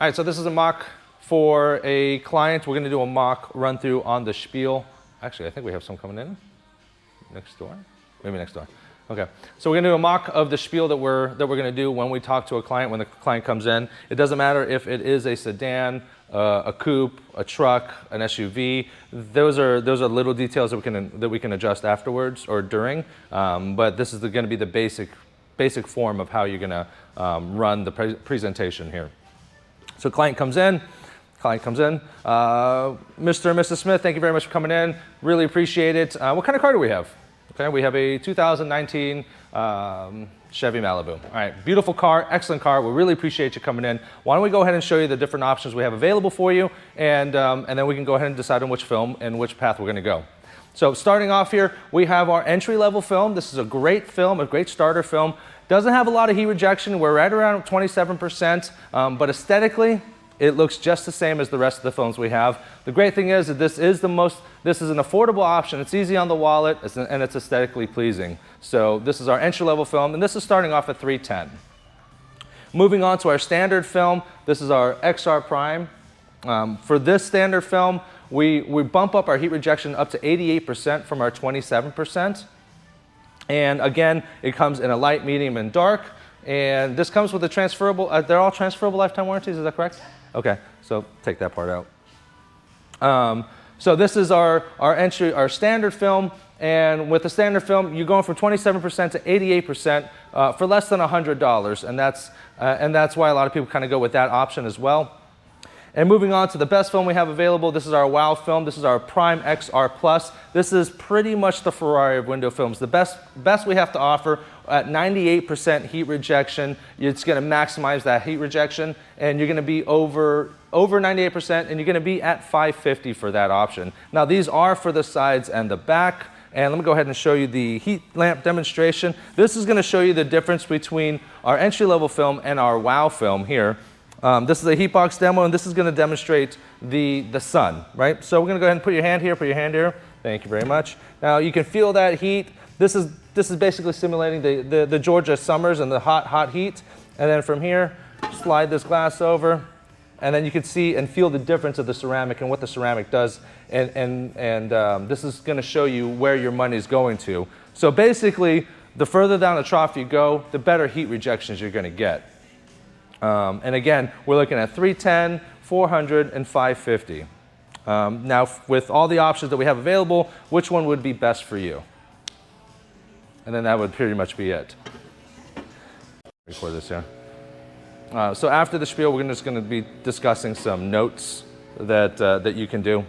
All right, so this is a mock for a client. We're going to do a mock run through on the Spiel. Actually, I think we have some coming in next door. Maybe next door. Okay, so we're going to do a mock of the Spiel that we're going to do when we talk to a client, when the client comes in. It doesn't matter if it is a sedan, a coupe, a truck, an SUV. Those are little details that we can adjust afterwards or during. But this is going to be the basic form of how you're going to run the presentation here. So client comes in. Mr. and Mrs. Smith, thank you very much for coming in. Really appreciate it. What kind of car do we have? Okay, we have a 2019 Chevy Malibu. All right, beautiful car, excellent car. We really appreciate you coming in. Why don't we go ahead and show you the different options we have available for you, and then we can go ahead and decide on which film and which path we're going to go. So starting off here, we have our entry-level film. This is a great film, a great starter film. Doesn't have a lot of heat rejection. We're right around 27%, but aesthetically, it looks just the same as the rest of the films we have. The great thing is that this is an affordable option. It's easy on the wallet, and it's aesthetically pleasing. So this is our entry-level film, and this is starting off at $310. Moving on to our standard film, this is our XR Prime. For this standard film, we bump up our heat rejection up to 88% from our 27%. And again, it comes in a light, medium, and dark. And this comes with a transferable, they're all transferable lifetime warranties, is that correct? Okay, so take that part out. So this is our standard film. And with the standard film, you're going from 27% to 88% for less than $100. And that's why a lot of people kind of go with that option as well. And moving on to the best film we have available, this is our WOW film. This is our Prime XR Plus. This is pretty much the Ferrari of window films. The best we have to offer at 98% heat rejection. It's going to maximize that heat rejection, and you're going to be over 98%, and you're going to be at $550 for that option. Now these are for the sides and the back. And let me go ahead and show you the heat lamp demonstration. This is going to show you the difference between our entry-level film and our WOW film here. This is a heat box demo, and this is going to demonstrate the sun, right? So we're going to go ahead and put your hand here. Thank you very much. Now you can feel that heat. This is basically simulating the Georgia summers and the hot heat. And then from here, slide this glass over, and then you can see and feel the difference of the ceramic and what the ceramic does. And this is going to show you where your money is going to. So basically, the further down the trough you go, the better heat rejections you're going to get. And again, we're looking at 310, 400, and 550. Now, with all the options that we have available, which one would be best for you? And then that would pretty much be it. Record this here. So after the spiel, we're just going to be discussing some notes that you can do.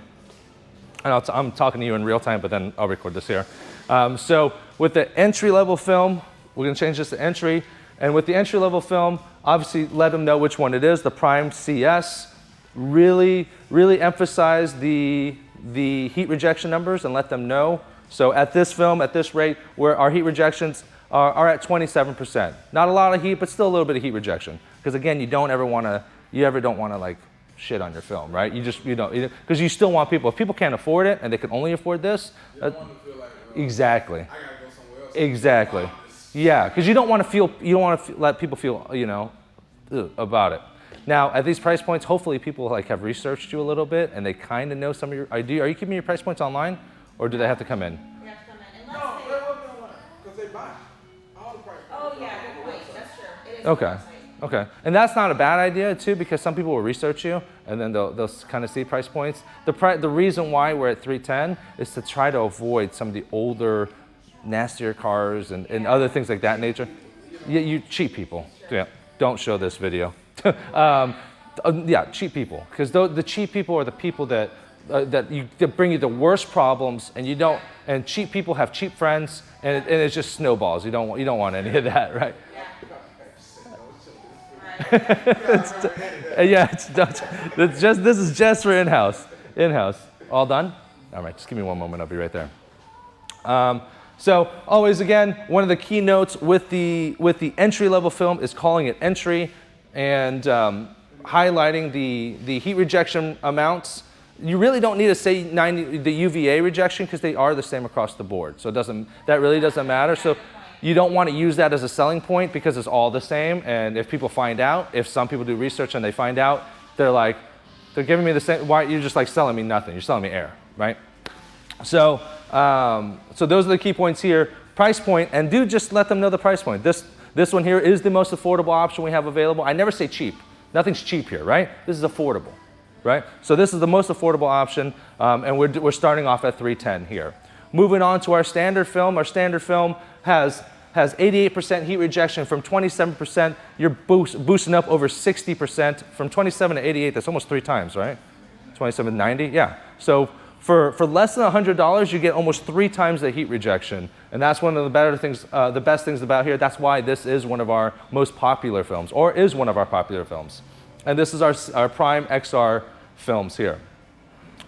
And I'm talking to you in real time, but then I'll record this here. So with the entry-level film, we're going to change this to entry. And with the entry-level film, obviously let them know which one it is, the Prime CS. Really emphasize the heat rejection numbers and let them know. So at this film, at this rate, where our heat rejections are at 27%. Not a lot of heat, but still a little bit of heat rejection. Because again, you don't ever want to like shit on your film, right? Because you still want people. If people can't afford it and they can only afford this, exactly. I gotta go somewhere else. Exactly. Yeah, because you don't want to let people feel, about it. Now, at these price points, hopefully people have researched you a little bit and they kind of know some of your. Are you keeping your price points online, or do they have to come in? They have to come in. No, they're working online because they buy all the price points. Oh yeah, good point. That's true. It is. Okay. Okay, and that's not a bad idea too, because some people will research you and then they'll kind of see price points. The reason why we're at 310 is to try to avoid some of the older, nastier cars and other things like that nature. You cheap people. Yeah, don't show this video. Yeah, cheap people, because the cheap people are the people that bring you the worst problems, and you don't. And cheap people have cheap friends, and it's just snowballs. You don't want any of that, right? This is just for in-house. All done? All right, just give me one moment. I'll be right there. So always, again, one of the key notes with the entry-level film is calling it entry and highlighting the heat rejection amounts. You really don't need to say 90 the UVA rejection, because they are the same across the board. So that really doesn't matter. So you don't want to use that as a selling point, because it's all the same. And if people find out, if some people do research and they find out, they're giving me the same, why, you're just like selling me nothing, you're selling me air, right? So, so those are the key points here. Price point, and do just let them know the price point. This one here is the most affordable option we have available. I never say cheap. Nothing's cheap here, right? This is affordable, right? So this is the most affordable option, and we're starting off at $310 here. Moving on to our standard film. Our standard film has 88% heat rejection from 27%. You're boosting up over 60%. From 27 to 88, that's almost 3 times, right? 27 to 90, yeah. So for less than $100, you get almost 3 times the heat rejection. And that's one of the better things, the best things about here. That's why this is one of our most popular films, or is one of our popular films. And this is our Prime XR films here.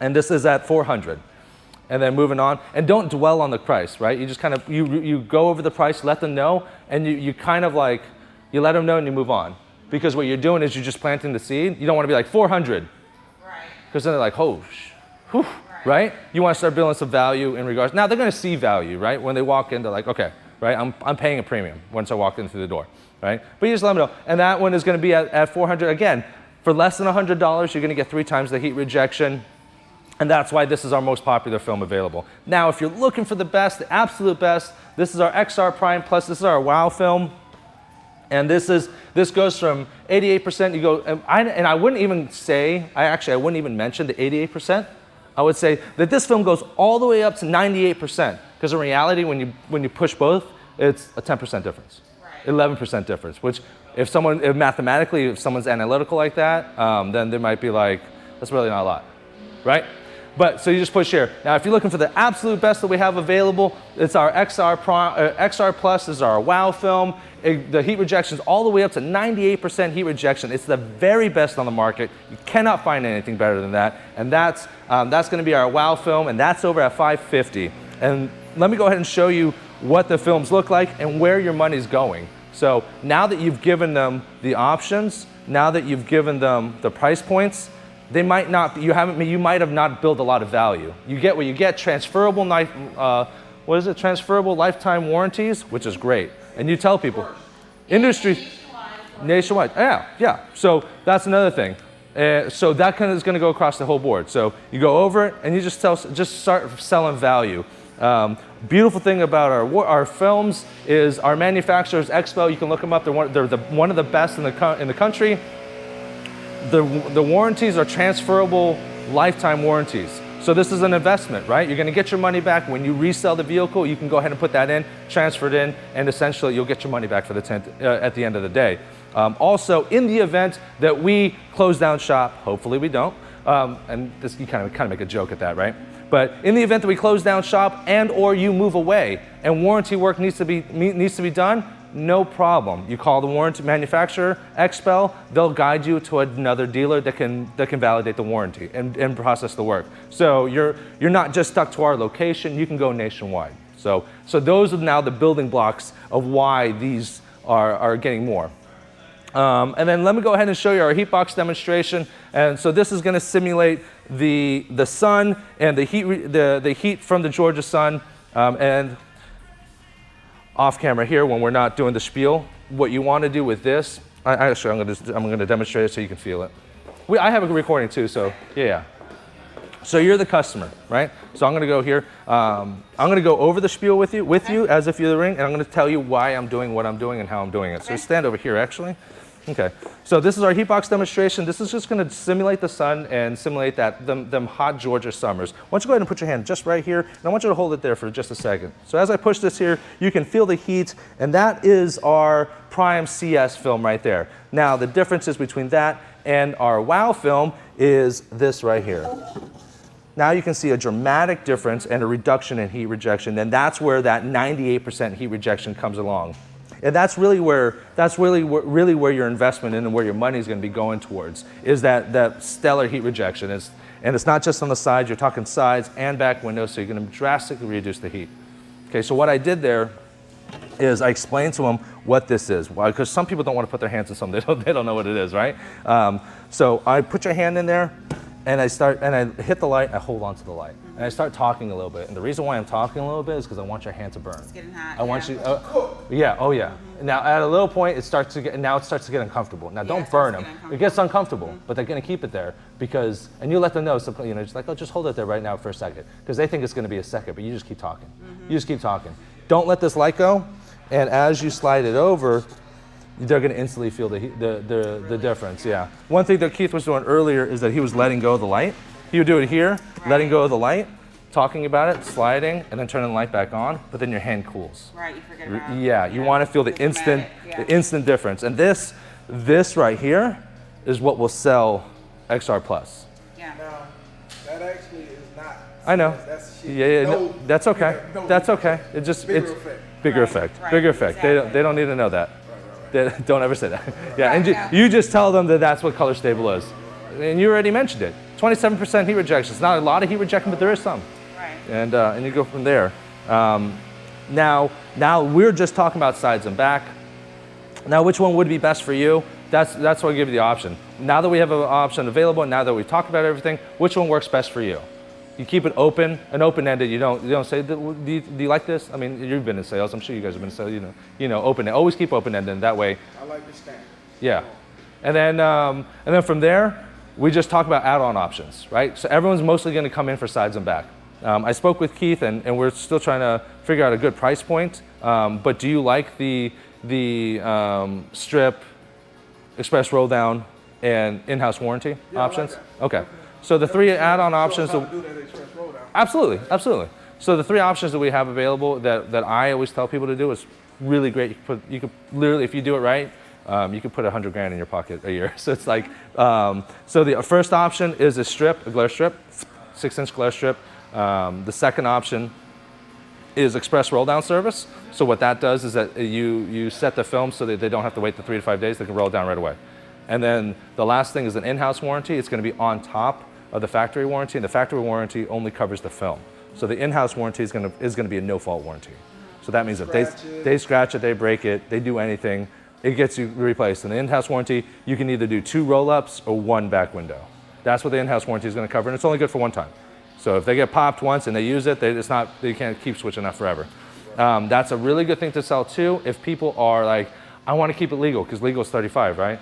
And this is at $400. And then moving on, and don't dwell on the price, right? You just kind of, you go over the price, let them know, and you kind of like, you let them know and you move on. Because what you're doing is you're just planting the seed. You don't want to be like 400. Right. Because then they're like, oh, whew, right? You want to start building some value in regards. Now they're going to see value, right? When they walk in, they're like, okay, right? I'm paying a premium once I walk in through the door, right? But you just let them know. And that one is going to be at 400. Again, for less than $100, you're going to get 3 times the heat rejection. And that's why this is our most popular film available. Now, if you're looking for the best, the absolute best, this is our XR Prime Plus. This is our WOW film. And this goes from 88%. You go, and I wouldn't even say, I wouldn't even mention the 88%. I would say that this film goes all the way up to 98%. Because in reality, when you push both, it's a 10% difference, 11% difference. Which, if someone's analytical like that, then they might be like, that's really not a lot, right? But so you just push here. Now, if you're looking for the absolute best that we have available, it's our XR Plus. This is our WOW film. The heat rejection is all the way up to 98% heat rejection. It's the very best on the market. You cannot find anything better than that. And that's going to be our WOW film, and that's over at $550. And let me go ahead and show you what the films look like and where your money's going. So now that you've given them the options, now that you've given them the price points, they might not. You might have not built a lot of value. You get what you get: transferable transferable lifetime warranties, which is great. And you tell people, industry, nationwide. Yeah. So that's another thing. So that kind of is going to go across the whole board. So you go over it and you just start selling value. Beautiful thing about our films is our manufacturers, Expo. You can look them up. They're one of the best in the country. The warranties are transferable lifetime warranties. So this is an investment, right? You're going to get your money back. When you resell the vehicle, you can go ahead and put that in, transfer it in, and essentially you'll get your money back for the tint at the end of the day. Also, in the event that we close down shop, hopefully we don't, and this, you kind of make a joke at that, right? But in the event that we close down shop and or you move away and warranty work needs to be done, no problem. You call the warranty manufacturer, Expel, they'll guide you to another dealer that can validate the warranty and process the work. So you're not just stuck to our location, you can go nationwide. So those are now the building blocks of why these are getting more. And then let me go ahead and show you our heat box demonstration. And so this is going to simulate the sun and the heat from the Georgia sun. And off camera here, when we're not doing the spiel, what you want to do with this, I'm going to demonstrate it so you can feel it. I have a recording too, so yeah. So you're the customer, right? So I'm going to go here. I'm going to go over the spiel with you as if you're the ring, and I'm going to tell you why I'm doing what I'm doing and how I'm doing it. So stand over here, actually. Okay. So this is our heat box demonstration. This is just going to simulate the sun and simulate them hot Georgia summers. Why don't you go ahead and put your hand just right here, and I want you to hold it there for just a second. So as I push this here, you can feel the heat, and that is our Prime CS film right there. Now the differences between that and our WOW film is this right here. Now you can see a dramatic difference and a reduction in heat rejection, and that's where that 98% heat rejection comes along. And that's really where your investment in and where your money is going to be going towards, is that stellar heat rejection. And it's not just on the sides, you're talking sides and back windows, so you're going to drastically reduce the heat. Okay, so what I did there is I explained to them what this is. Why? Because some people don't want to put their hands in something, they don't know what it is, right? So I put your hand in there, and I hit the light, I hold on to the light. And I start talking a little bit. And the reason why I'm talking a little bit is because I want your hand to burn. It's getting hot. I want yeah. you, yeah, oh yeah. Now at a little point, it starts to get uncomfortable. Now don't burn them. It gets uncomfortable, but they're gonna keep it there because, and you let them know, so, you know, just like, oh, just hold it there right now for a second. Because they think it's gonna be a second, but you just keep talking. You just keep talking. Don't let this light go, and as you slide it over, they're going to instantly feel the difference, yeah. One thing that Keith was doing earlier is that he was letting go of the light. He would do it here, letting go of the light, talking about it, sliding, and then turning the light back on, but then your hand cools. Right, you forget about it. Yeah, you want to feel the instant difference. And this right here is what will sell XR Plus. Yeah. Now, that actually is not. I know. That's shit. Yeah, No, no, that's okay. no, That's okay. It just, Bigger it's effect. bigger Right, effect, right, bigger effect. exactly. They don't need to know that. They, don't ever say that. Yeah, and yeah. you just tell them that that's what color stable is. And you already mentioned it. 27% heat rejection. It's not a lot of heat rejection, but there is some. Right. And you go from there. Now we're just talking about sides and back. Now, which one would be best for you? That's why I give you the option. Now that we have an option available, and now that we've talked about everything, which one works best for you? You keep it open and open-ended. You don't say, do you like this? I mean, you've been in sales. I'm sure you guys have been in sales. You know, open. Always keep open-ended. That way. I like the stand. Yeah. And then from there, we just talk about add-on options, right? So everyone's mostly going to come in for sides and back. I spoke with Keith, and we're still trying to figure out a good price point. But do you like the strip, express roll down, and in-house warranty options? I like that. Okay. So the three add-on options. So do that express roll down. Absolutely, absolutely. So the three options that we have available that I always tell people to do is really great. You could literally, if you do it right, you could put $100 grand in your pocket a year. So it's like, so the first option is a strip, a glare strip, 6-inch glare strip. The second option is express roll down service. So what that does is that you set the film so that they don't have to wait the 3 to 5 days. They can roll it down right away. And then the last thing is an in-house warranty. It's going to be on top of the factory warranty, and the factory warranty only covers the film. So the in-house warranty is going to be a no-fault warranty. So that means if they scratch it, they break it, they do anything, it gets you replaced. In the in-house warranty, you can either do 2 roll-ups or 1 back window. That's what the in-house warranty is going to cover, and it's only good for one time. So if they get popped once and they use it, they can't keep switching that forever. That's a really good thing to sell too. If people are like, I want to keep it legal, because legal is 35, right?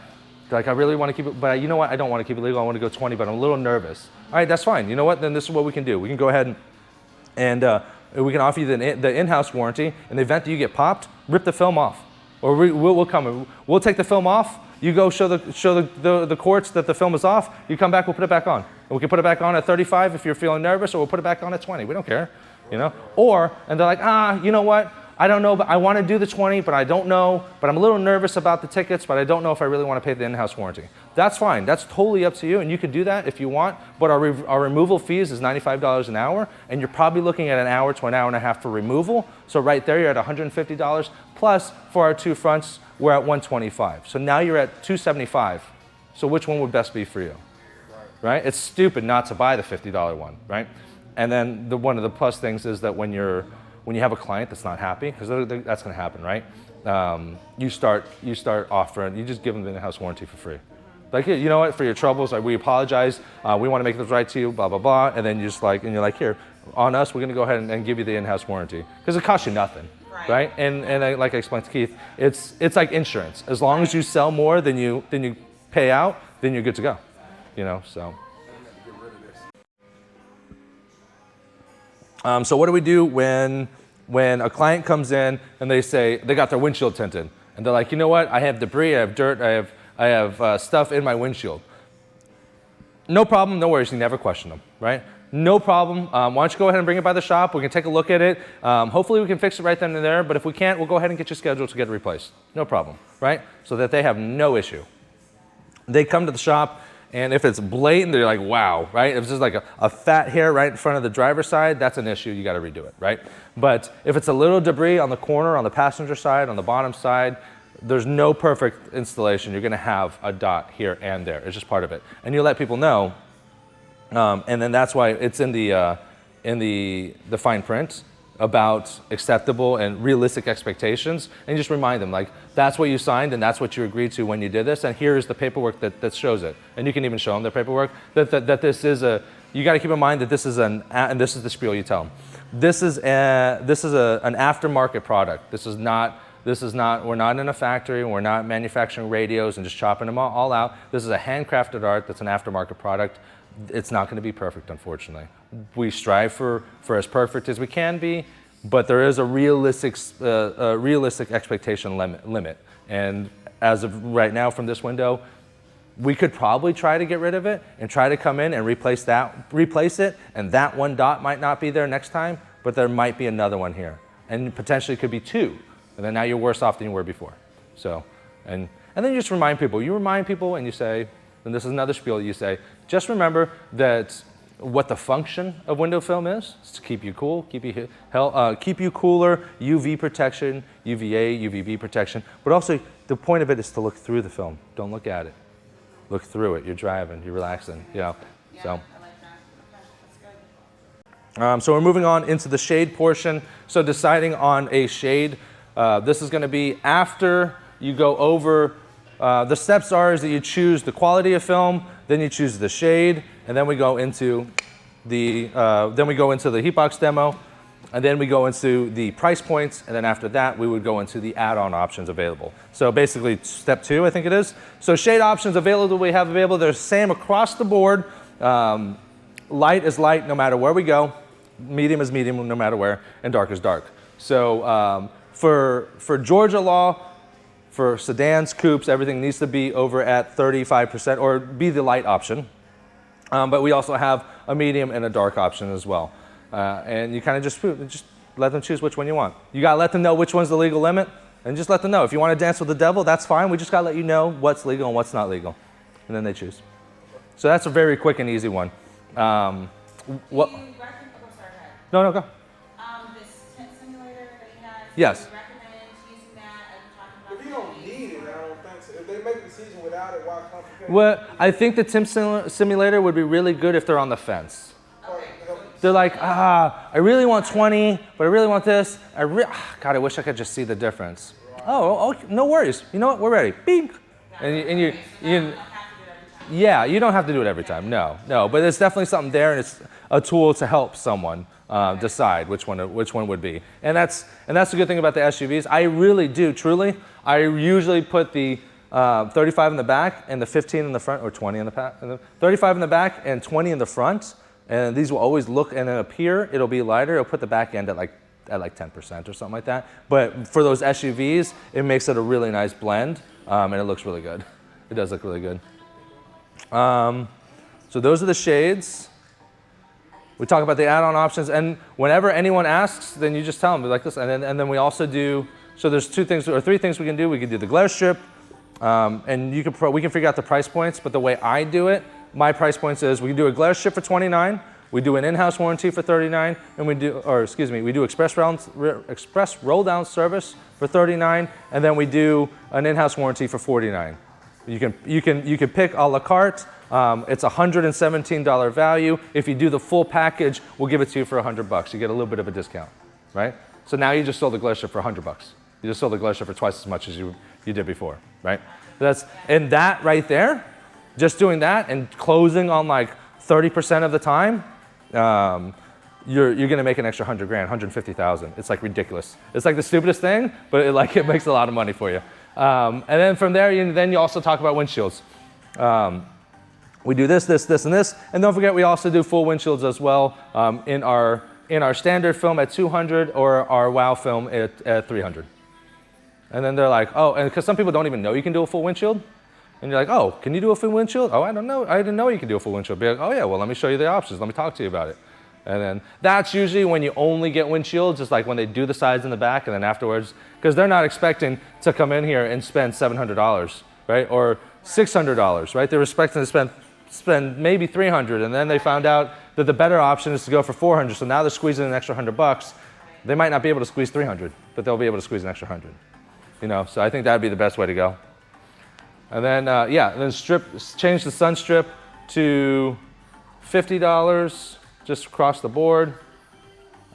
Like, I really want to keep it, but you know what? I don't want to keep it legal. I want to go 20, but I'm a little nervous. All right, that's fine. You know what? Then this is what we can do. We can go ahead and we can offer you the in-house warranty. In the event that you get popped, rip the film off. Or we'll come. We'll take the film off. You go show the courts that the film is off. You come back, we'll put it back on. And we can put it back on at 35 if you're feeling nervous, or we'll put it back on at 20. We don't care, you know? And they're like, you know what? I don't know, but I want to do the 20, but I don't know, but I'm a little nervous about the tickets, but I don't know if I really want to pay the in-house warranty. That's fine. That's totally up to you, and you can do that if you want, but our removal fees is $95 an hour, and you're probably looking at an hour to an hour and a half for removal. So right there, you're at $150, plus for our 2 fronts, we're at $125. So now you're at $275. So which one would best be for you? Right? It's stupid not to buy the $50 one, right? And then one of the plus things is that when you have a client that's not happy, because that's going to happen, right? You start offering, you just give them the in-house warranty for free. Like, you know what, for your troubles, like, we apologize, we want to make this right to you, blah, blah, blah, and then you're like, here, on us, we're going to go ahead and give you the in-house warranty, because it costs you nothing, right? And like I explained to Keith, it's like insurance. As long as you sell more than you pay out, then you're good to go, you know, so. So what do we do when a client comes in and they say they got their windshield tinted, and they're like, you know what, I have debris, I have dirt, I have stuff in my windshield. No problem, no worries, you never question them, right? No problem, why don't you go ahead and bring it by the shop, we can take a look at it, hopefully we can fix it right then and there, but if we can't, we'll go ahead and get you scheduled to get it replaced. No problem, right? So that they have no issue. They come to the shop, and if it's blatant, they're like, wow, right? If it's just like a fat hair right in front of the driver's side, that's an issue, you gotta redo it, right? But if it's a little debris on the corner, on the passenger side, on the bottom side, there's no perfect installation. You're gonna have a dot here and there. It's just part of it. And you let people know, and then that's why it's in the fine print, about acceptable and realistic expectations, and just remind them, like, that's what you signed and that's what you agreed to when you did this, and here is the paperwork that shows it. And you can even show them the paperwork, that this is a, you got to keep in mind that this is and this is the spiel you tell them. This is an aftermarket product. This is not, we're not in a factory, we're not manufacturing radios and just chopping them all out. This is a handcrafted art that's an aftermarket product. It's not going to be perfect, unfortunately. We strive for as perfect as we can be, but there is a realistic expectation limit. And as of right now from this window, we could probably try to get rid of it and try to come in and replace it, and that one dot might not be there next time, but there might be another one here. And potentially could be two, and then now you're worse off than you were before. So, and then you just remind people. You remind people and you say, and this is another spiel you say, just remember that what the function of window film is to keep you cool, keep you cooler, UV protection, UVA, UVB protection, but also the point of it is to look through the film. Don't look at it. Look through it. You're driving, you're relaxing, you know. Yeah, So. I like that. Okay, that's good. So we're moving on into the shade portion. So deciding on a shade, this is going to be after you go over. The steps are is that you choose the quality of film, then you choose the shade, and then we go into the heat box demo, and then we go into the price points, and then after that we would go into the add-on options available. So basically step 2, I think it is. So shade options available we have available. They're the same across the board. Light is light no matter where we go. Medium is medium no matter where, and dark is dark. So for Georgia law, for sedans, coupes, everything needs to be over at 35% or be the light option. But we also have a medium and a dark option as well. And you kind of just let them choose which one you want. You got to let them know which one's the legal limit, and just let them know. If you want to dance with the devil, that's fine. We just got to let you know what's legal and what's not legal. And then they choose. So that's a very quick and easy one. What? Do you recommend, oh, sorry, go ahead. No, go. This Tint simulator that you have, Yes. do you recommend using that and talking about If you don't need it, I don't think so. If they make a decision without it, why complicate it? Well, I think the Tint simulator would be really good if they're on the fence. They're like, I really want 20, but I really want this. God, I wish I could just see the difference. Oh, no worries. You know what? We're ready. Bing. And you yeah, you don't have to do it every time. No. But there's definitely something there, and it's a tool to help someone decide which one would be. And that's the good thing about the SUVs. I really do, truly. I usually put the 35 in the back and the 15 in the front, or 20 in the back. 35 in the back and 20 in the front. And these will always look, and then up here, it'll be lighter. It'll put the back end at like 10% or something like that. But for those SUVs, it makes it a really nice blend, and it looks really good. It does look really good. So those are the shades. We talk about the add-on options, and whenever anyone asks, then you just tell them like this. And then we also do. So there's 2 things or 3 things we can do. We can do the glare strip, and we can figure out the price points. But the way I do it, my price points is we can do a glare strip for $29. We do an in-house warranty for $39, and we do express roll down service for $39, and then we do an in-house warranty for $49. You can pick a la carte. It's a $117 value. If you do the full package, we'll give it to you for $100. You get a little bit of a discount, right? So now you just sold the glare strip for $100. You just sold the glare strip for twice as much as you did before, right? And that right there, just doing that and closing on like 30% of the time, you're gonna make an extra $100,000, $150,000. It's like ridiculous. It's like the stupidest thing, but it makes a lot of money for you. And then from there, you also talk about windshields. We do this, and this, and don't forget we also do full windshields as well in our standard film at 200 or our WOW film at 300. And then they're like, oh, and because some people don't even know you can do a full windshield. And you're like, oh, can you do a full windshield? Oh, I don't know. I didn't know you could do a full windshield. Be like, oh yeah, well, let me show you the options. Let me talk to you about it. And then that's usually when you only get windshields, is like when they do the sides and the back, and then afterwards, because they're not expecting to come in here and spend $700, right? Or $600, right? They're expecting to spend maybe $300, and then they found out that the better option is to go for $400. So now they're squeezing an extra $100. They might not be able to squeeze $300, but they'll be able to squeeze an extra $100. You know, so I think that'd be the best way to go. And then, change the sun strip to $50 just across the board.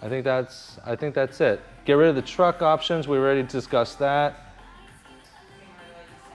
I think that's it. Get rid of the truck options. We already discussed that.